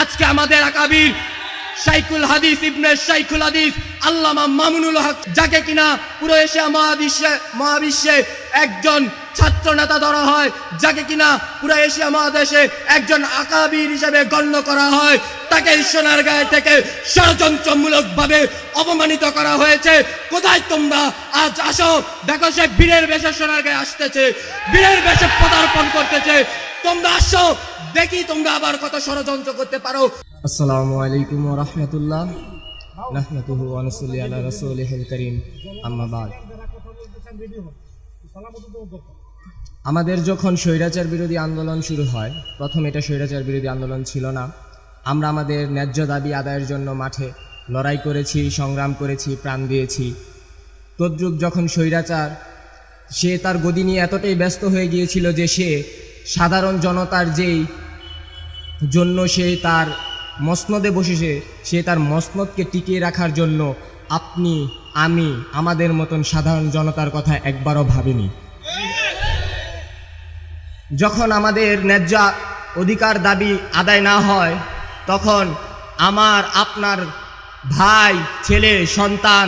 আজকে আমাদের আকাবির শাইখুল হাদিস ইবনে শাইখুল হাদিস আল্লামা মামুনুল হক, যাকে কিনা পুরো এশিয়া মহাবিশ্বে একজন ছাত্র নেতা ধরা হয়, যাকে কিনা পুরো এশিয়া মহাদেশে একজন আকাবির হিসেবে গণ্য করা হয়, তাকে সোনারগাঁও থেকে ষড়যন্ত্রমূলকভাবে অপমানিত করা হয়েছে। কোথায় তোমরা? আজ আসো, দেখো সে বীরের বেশে সোনারগাঁও আসতেছে, বীরের বেশে পদার্পণ করতেছে। তোমরা আসো, দেখি তোমরা আবার কত ষড়যন্ত্র করতে পারো। আসসালামু আলাইকুম ওয়া রাহমাতুল্লাহ, নাহমাদুহু ওয়া নুসাল্লি আলা রাসূলিহিল কারীম, আম্মা বাদ। আমাদের যখন স্বৈরাচার বিরোধী আন্দোলন শুরু হয়, প্রথম এটা স্বৈরাচার বিরোধী আন্দোলন ছিল না। আমরা আমাদের ন্যায্য দাবি আদায়ের জন্য মাঠে লড়াই করেছি, সংগ্রাম করেছি, প্রাণ দিয়েছি। তদ্রূপ যখন স্বৈরাচার সে তার গদি নিয়ে এতটাই ব্যস্ত হয়ে গিয়েছিল যে সে সাধারণ জনতার যেই জন্য সে তার মসনদে বসেছে, সে তার মসনদকে টিকিয়ে রাখার জন্য আপনি আমি আমাদের মতন সাধারণ জনতার কথা একবারও ভাবিনি। যখন আমাদের ন্যায্য অধিকার দাবি আদায় না হয়, তখন আমার আপনার ভাই, ছেলে, সন্তান,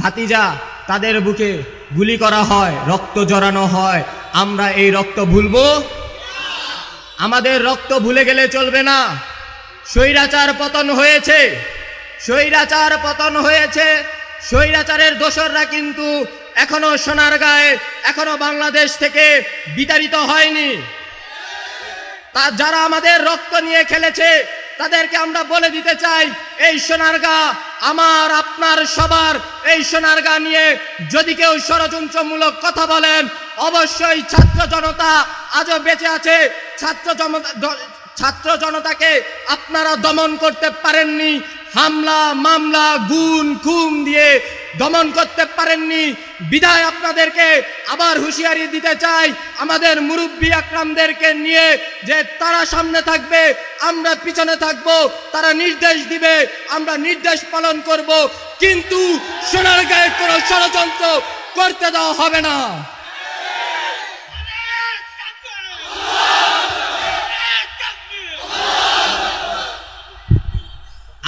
ভাতিজা তাদের বুকে গুলি করা হয়, রক্ত জড়ানো হয়। আমরা এই রক্ত ভুলবো? আমাদের রক্ত ভুলে গেলে চলবে না। স্বৈরাচার পতন হয়েছে, স্বৈরাচার পতন হয়েছে। স্বৈরাচারের দোসররা কিন্তু এখনো সোনারগাঁয়ে, এখনো বাংলাদেশ থেকে বিতাড়িত হয়নি। যারা আমাদের রক্ত নিয়ে খেলেছে তাদেরকে আমরা বলে দিতে চাই, এই সোনারগাঁ আমার, আপনার, সবার। এই সোনারগাঁ নিয়ে যদি কেউ ষড়যন্ত্রমূলক কথা বলেন, অবশ্যই ছাত্র জনতা আজও বেঁচে আছে। ছাত্র জনতাকে আপনারা দমন করতে পারেননি, হামলা, মামলা, গুম, খুন দিয়ে দমন করতে পারেননি। বিদায় আপনাদেরকে আবার হুঁশিয়ারি দিতে চাই, আমাদের মুরব্বী আকরামদেরকে নিয়ে, যে তারা সামনে থাকবে, আমরা পিছনে থাকবো। তারা নির্দেশ দিবে, আমরা নির্দেশ পালন করব, কিন্তু সোনারগাঁয়ে কোনো ষড়যন্ত্র করতে দেওয়া হবে না।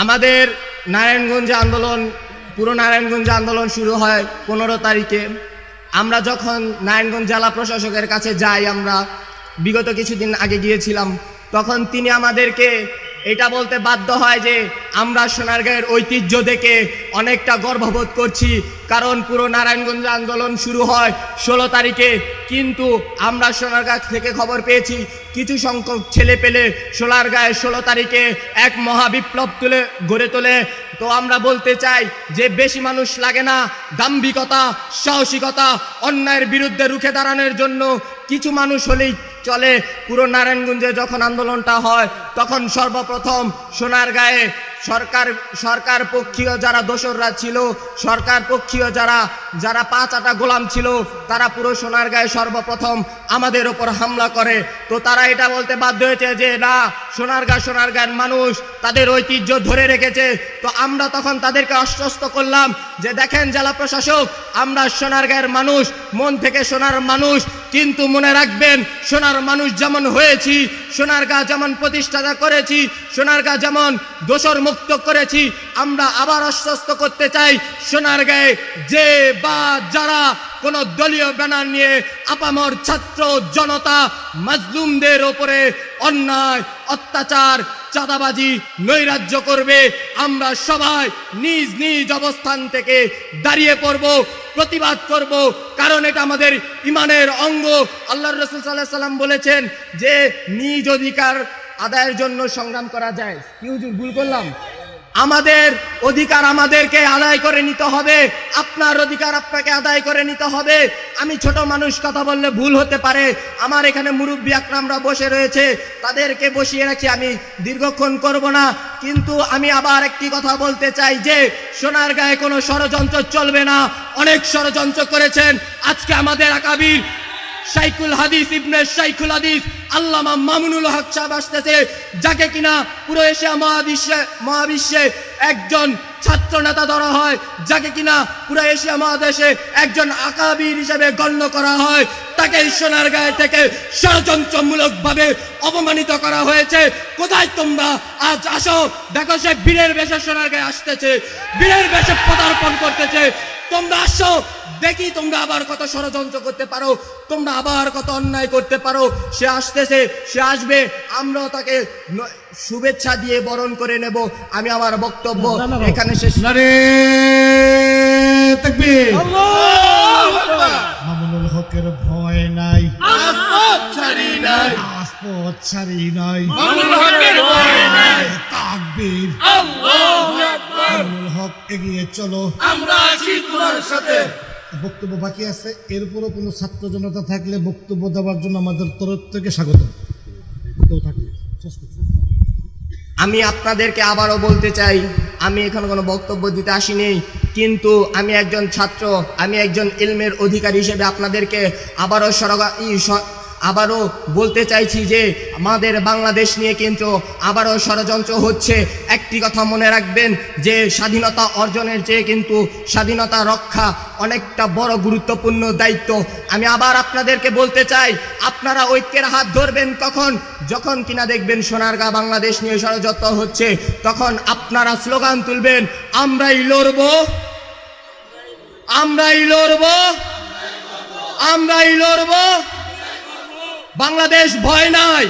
আমাদের নারায়ণগঞ্জে আন্দোলন, পুরো নারায়ণগঞ্জে আন্দোলন শুরু হয় 15 তারিখে। আমরা যখন নারায়ণগঞ্জ জেলা প্রশাসকের কাছে যাই, আমরা বিগত কিছুদিন আগে গিয়েছিলাম, তখন তিনি আমাদেরকে এটা বলতে বাধ্য হয় যে আমরা সোনারগাঁয়ের ঐতিহ্য দেখে অনেকটা গর্ববোধ করছি, কারণ পুরো নারায়ণগঞ্জ আন্দোলন শুরু হয় 16 তারিখে। কিন্তু আমরা সোনারগাঁ থেকে খবর পেয়েছি কিছু সংখ্যক ছেলে পেলে সোনারগাঁয়ে 16 তারিখে এক মহাবিপ্লব গড়ে তোলে। তো আমরা বলতে চাই যে বেশি মানুষ লাগে না, দাম্ভিকতা, সাহসিকতা, অন্যায়ের বিরুদ্ধে রুখে দাঁড়ানোর জন্য কিছু মানুষ হলেই চলে। পুরো নারায়ণগঞ্জে যখন আন্দোলনটা হয়, তখন সর্বপ্রথম সোনারগাঁয়ে সরকার পক্ষীয় যারা দোসররা ছিল, সরকার পক্ষীয় যারা 5 আটা গোলাম ছিল, তারা পুরো সোনারগাঁয়ে সর্বপ্রথম আমাদের ওপর হামলা করে। তো তারা এটা বলতে বাধ্য হয়েছে যে না, সোনারগাঁয়ের মানুষ তাদের ঐতিহ্য ধরে রেখেছে। তো আমরা তখন তাদেরকে আশ্বস্ত করলাম যে দেখেন জেলা প্রশাসক, আমরা সোনারগাঁয়ের মানুষ, মন থেকে সোনার মানুষ, কিন্তু মনে রাখবেন সোনার মানুষ যেমন হয়েছি, সোনারগাঁ যেমন প্রতিষ্ঠাতা করেছি, সোনারগাঁ যেমন দোসর মুক্ত করেছি, আমরা আবার আশ্বস্ত করতে চাই সোনারগাঁয়ে যে বা যারা কোন দলীয় ব্যানার নিয়ে আপামর ছাত্র জনতা মাজলুমদের ওপরে অন্যায়, অত্যাচার, চাঁদাবাজি, নৈরাজ্য করবে, আমরা সবাই নিজ নিজ অবস্থান থেকে দাঁড়িয়ে পড়ব, প্রতিবাদ করব, কারণ এটা আমাদের ইমানের অঙ্গ। আল্লাহর রাসূল সাল্লাল্লাহু আলাইহি সাল্লাম বলেছেন যে নিজ অধিকার আদায়ের জন্য সংগ্রাম করা যায়। কি হুজুর ভুল করলাম? আমাদের অধিকার আমাদেরকে আদায় করে নিতে হবে, আপনার অধিকার আপনাকে আদায় করে নিতে হবে। আমি ছোট মানুষ, কথা বললে ভুল হতে পারে। আমার এখানে মুরব্বী আকরামরা বসে রয়েছে, তাদেরকে বসিয়ে রাখি, আমি দীর্ঘক্ষণ করব না। কিন্তু আমি আবার একটি কথা বলতে চাই যে সোনারগাঁয়ে কোনো ষড়যন্ত্র চলবে না। অনেক ষড়যন্ত্র করেছেন। আজকে আমাদের আকাবির শাইখুল হাদিস ইবনে শাইখুল হাদিস আল্লামা মামুনুল হক সাহেব আসতেছে, যাকে কিনা পুরো এশিয়া মহাবিশ্বে একজন ছাত্র নেতা ধরা হয়, যাকে কিনা পুরো এশিয়া মহাদেশে একজন আকাবির হিসেবে গণ্য করা হয়, তাকে সোনারগাঁও থেকে ষড়যন্ত্রমূলকভাবে অপমানিত করা হয়েছে। কোথায় তোমরা? আজ আসো, দেখো সে বীরের বেশে সোনারগাঁও আসতেছে, বীরের বেশে পদার্পণ করতেছে। তোমরা আসো, দেখি তোমরা আবার কত ষড়যন্ত্র করতে পারো, তোমরা আবার কত অন্যায় করতে পারো। সে আসতেছে, সে আসবে, আমরাও তাকে শুভেচ্ছা দিয়ে বরণ করে নেব। আমি আমার বক্তব্য এখানে শেষ। নারে তাকবীর। মামুনুল হকের ভয় নাই, রাজপথ ছাড়ি নাই, রাজপথ ছাড়ি নাই, মামুনুল হকের ভয় নাই। তাকবীর। আল্লাহু আকবার। মামুনুল হক এগিয়ে চলো, আমরা আছি তোমার সাথে। বক্তব্য বাকি আছে, এরপরও কোনো ছাত্র জনতা থাকলে বক্তব্য দেওয়ার জন্য আমাদের তরফ থেকে স্বাগত। কেউ থাকলে শেষ করছি। আমি আপনাদেরকে আবারও বলতে চাই, আমি এখানে কোনো বক্তব্য দিতে আসিনি, কিন্তু আমি একজন ছাত্র, আমি একজন ইলমের অধিকারী হিসেবে আপনাদেরকে আবারও বলতে চাইছি যে আমাদের বাংলাদেশ নিয়ে কিন্তু আবারও ষড়যন্ত্র হচ্ছে। একটি কথা মনে রাখবেন যে স্বাধীনতা অর্জনের চেয়ে কিন্তু স্বাধীনতা রক্ষা অনেকটা বড় গুরুত্বপূর্ণ দায়িত্ব। আমি আবার আপনাদেরকে বলতে চাই, আপনারা ঐক্যের হাত ধরবেন কখন? যখন কিনা দেখবেন সোনারগাঁ বাংলাদেশ নিয়ে ষড়যন্ত্র হচ্ছে, তখন আপনারা স্লোগান তুলবেন, আমরাই লড়ব, আমরাই লড়ব, আমরাই লড়ব। বাংলাদেশ ভয় নাই,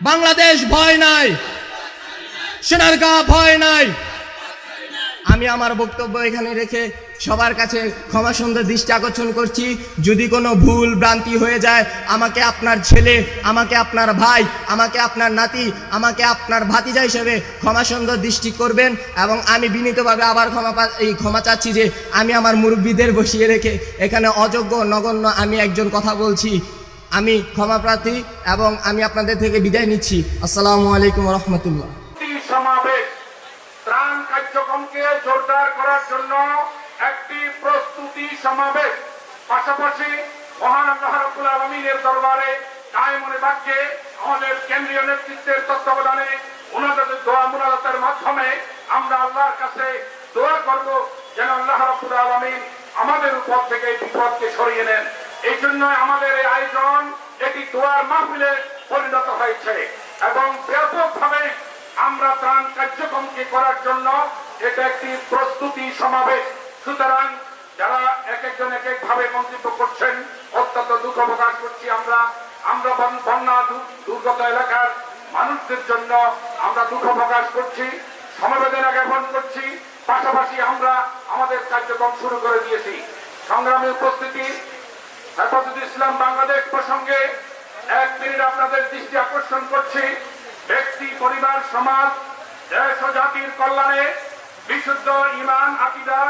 বাংলাদেশ ভয় নাই, সোনারগাঁ ভয় নাই। আমি আমার বক্তব্য এখানে রেখে সবার কাছে ক্ষমা সুন্দর দৃষ্টি আকর্ষণ করছি। যদি কোনো ভুল ভ্রান্তি হয়ে যায়, আমাকে আপনার ছেলে, আমাকে আপনার ভাই, আমাকে আপনার নাতি, আমাকে আপনার ভাতিজা হিসেবে ক্ষমা সুন্দর দৃষ্টি করবেন। এবং আমি বিনীতভাবে আবার ক্ষমা চাচ্ছি যে আমি আমার মুরব্বীদের বসিয়ে রেখে এখানে অযোগ্য নগণ্য আমি একজন কথা বলছি। আমি ক্ষমা প্রার্থী এবং আমি আপনাদের থেকে বিদায় নিচ্ছি। আসসালামু আলাইকুম রহমতুল্লাহ। সমাবেশ ত্রাণ কার্যক্রমকে জোরদার করার জন্য একটি প্রস্তুতি সমাবেশ, পাশাপাশি মহান আল্লাহ রাব্বুল আলামিনের দরবারে কায়মনে বাক্যে আমাদের কেন্দ্রীয় নেতৃত্বের তত্ত্বাবধানে ওনাদের দোয়া মুনাজাতের মাধ্যমে আমরা আল্লাহর কাছে দোয়া করব যেন আল্লাহ রাব্বুল আলামিন আমাদের উপর থেকে এই বিপদকে সরিয়ে নেন। এই জন্য আমাদের এই আয়োজন একটি দোয়ার মাহফিলে পরিণত হয়েছে এবং ব্যাপকভাবে আমরা ত্রাণ কার্যক্রমকে করার জন্য এটা একটি প্রস্তুতি সমাবেশ। সুতরাং যারা এক একজন এক একভাবে মন্তব্য করছেন, অত্যন্ত দুঃখ প্রকাশ করছি। আমরা বন্যা দুর্গত এলাকার মানুষদের জন্য আমরা দুঃখ প্রকাশ করছি, সমবেদনা জ্ঞাপন করছি। পাশাপাশি আমরা আমাদের কার্যক্রম শুরু করে দিয়েছি। সংগ্রামী উপস্থিতি, হেফাজত ইসলাম বাংলাদেশ প্রসঙ্গে 1 মিনিট আপনাদের দৃষ্টি আকর্ষণ করছি। ব্যক্তি, পরিবার, সমাজ, দেশ ও জাতির কল্যাণে বিশুদ্ধ ঈমান, আকীদা